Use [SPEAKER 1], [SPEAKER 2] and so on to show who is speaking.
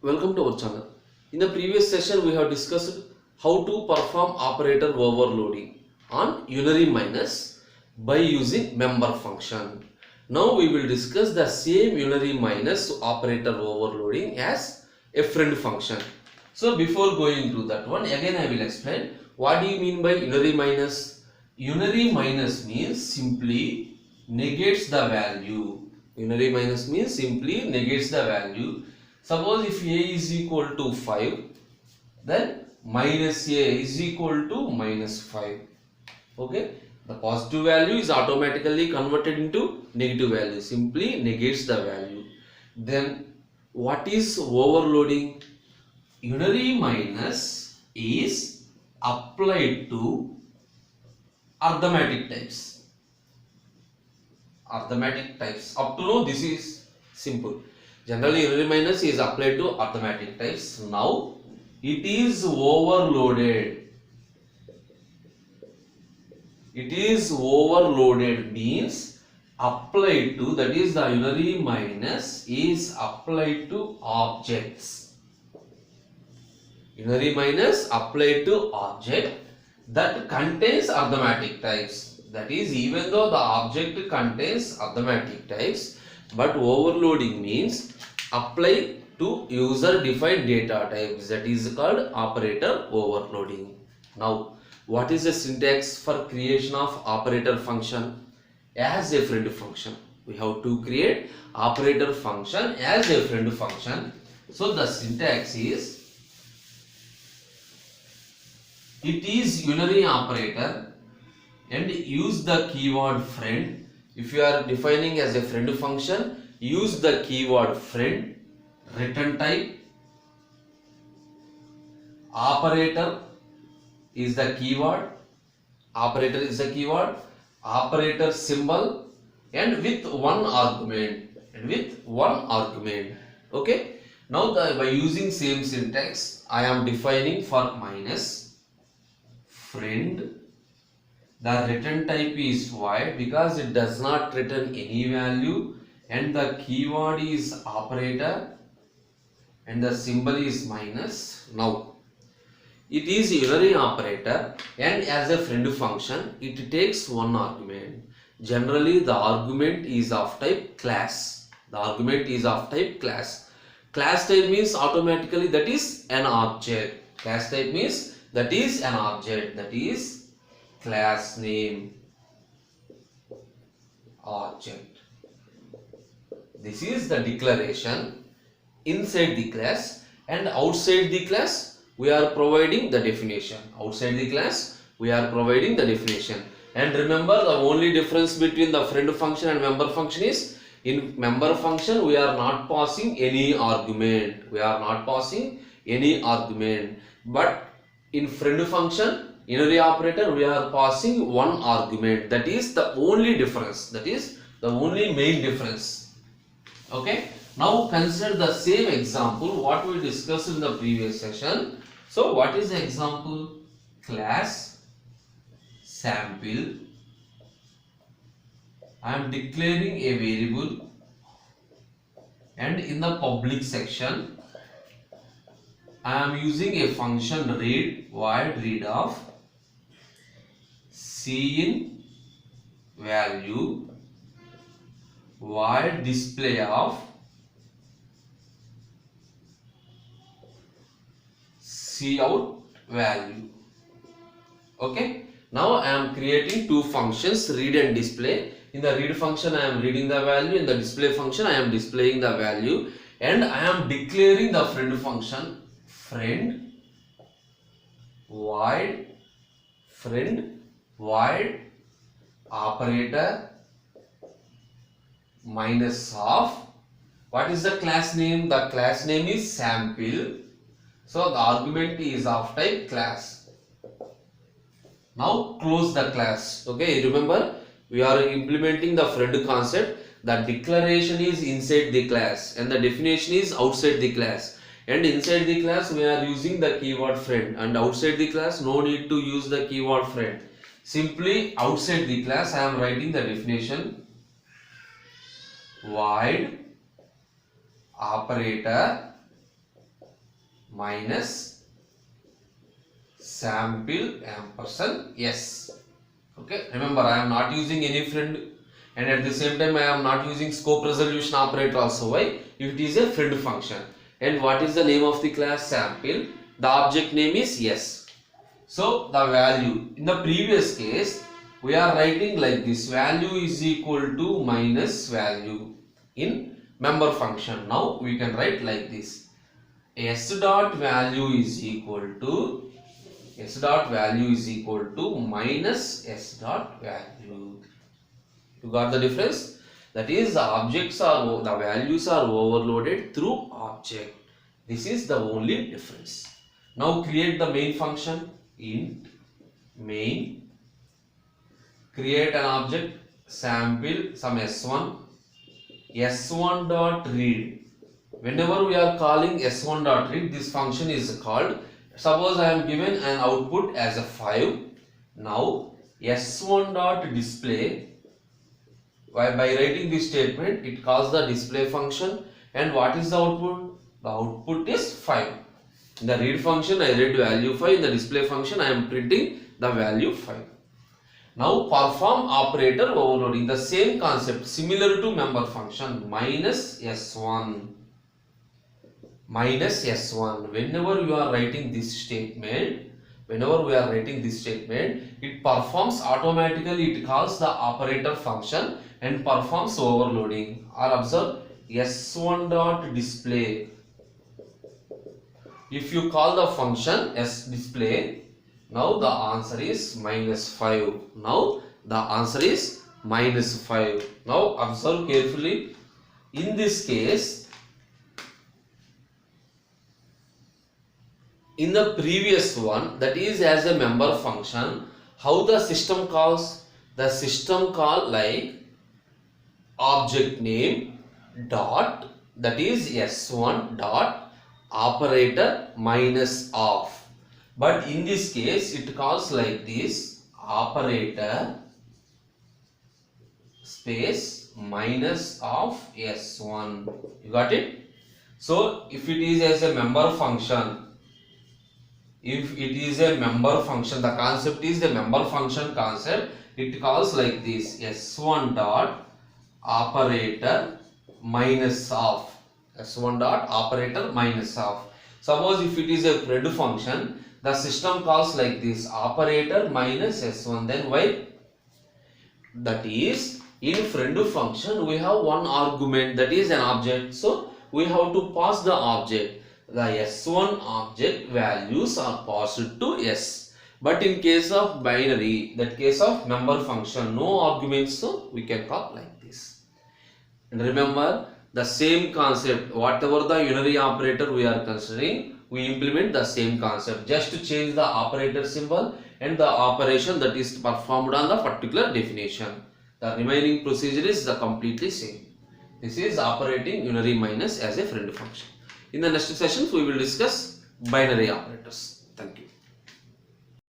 [SPEAKER 1] Welcome to our channel. In the previous session, we have discussed how to perform operator overloading on unary minus by using member function. Now we will discuss the same unary minus operator overloading as a friend function. So before going to that one, again I will explain what do you mean by unary minus. Unary minus means simply negates the value. Unary minus means simply negates the value. Suppose if a is equal to 5, then minus a is equal to minus 5. Okay, the positive value is automatically converted into negative value, simply negates the value. Then what is overloading? Unary minus is applied to arithmetic types. Arithmetic types. Up to now this is simple. Generally, unary minus is applied to arithmetic types. Now, it is overloaded. It is overloaded means applied to, that is the unary minus is applied to objects. Unary minus applied to object that contains arithmetic types. That is, even though the object contains arithmetic types, but overloading means apply to user defined data types, that is called operator overloading. Now, what is the syntax for creation of operator function as a friend function? We have to create operator function as a friend function. So the syntax is, it is unary operator and use the keyword friend. If you are defining as a friend function, use the keyword friend, return type, operator is the keyword, operator symbol, and with one argument, Okay. Now by using same syntax, I am defining for minus friend. The return type is void because it does not return any value, and the keyword is operator and the symbol is minus. Now it is unary operator and as a friend function it takes one argument. Generally the argument is of type class. Class type means automatically that is an object. Class type means that is an object, that is class name object. This is the declaration inside the class, and outside the class we are providing the definition. And remember, the only difference between the friend function and member function is, in member function we are not passing any argument. But in friend function, unary operator, we are passing one argument. That is the only difference. That is the only main difference. Okay. Now consider the same example what we discussed in the previous session. So what is the example? Class sample. I am declaring a variable, and in the public section I am using a function read, void read of cin value, void display of cout value. Okay. Now I am creating two functions, read and display. In the read function I am reading the value, in the display function I am displaying the value, and I am declaring the friend function friend void operator minus of, what is the class name? The class name is sample. So the argument is of type class. Now close the class. Okay, remember we are implementing the friend concept. The declaration is inside the class and the definition is outside the class. And inside the class we are using the keyword friend, and outside the class no need to use the keyword friend. Simply outside the class I am writing the definition void operator minus sample ampersand s. Okay, remember I am not using any friend, and at the same time I am not using scope resolution operator also. Why? If it is a friend function. And what is the name of the class? Sample. The object name is s. So the value in the previous case we are writing like this: value is equal to minus value in member function. Now we can write like this: s dot value is equal to minus s dot value. You got the difference? That is, the values are overloaded through object. This is the only difference. Now create the main function. Int main, create an object sample some s1 dot read. Whenever we are calling s1 dot read, this function is called. Suppose I am given an output as a 5. Now s1 dot display, by writing this statement it calls the display function, and what is the output? The output is 5. In the read function I read value 5, in the display function I am printing the value 5. Now perform operator overloading, the same concept similar to member function, minus s1. Whenever you are writing this statement, it performs automatically, it calls the operator function and performs overloading. Or observe s1 dot display. If you call the function s display, now the answer is minus 5. Now observe carefully. In this case, in the previous one, that is as a member function, how the system calls? The system call like object name dot, that is s1 dot operator minus of. But in this case it calls like this: operator space minus of s1. You got it? So if it is as a member function, the concept is the member function concept, it calls like this: s1 dot operator minus of. Suppose if it is a friend function, the system calls like this: operator minus s1. Then why? That is, in friend function we have one argument, that is an object. So we have to pass the object. The s1 object values are passed to s. But in case of binary, that case of member function, no arguments, so we can call like this. And remember, the same concept, whatever the unary operator we are considering, we implement the same concept, just to change the operator symbol and the operation that is performed on the particular definition. The remaining procedure is the completely same. This is operating unary minus as a friend function. In the next sessions we will discuss binary operators. Thank you.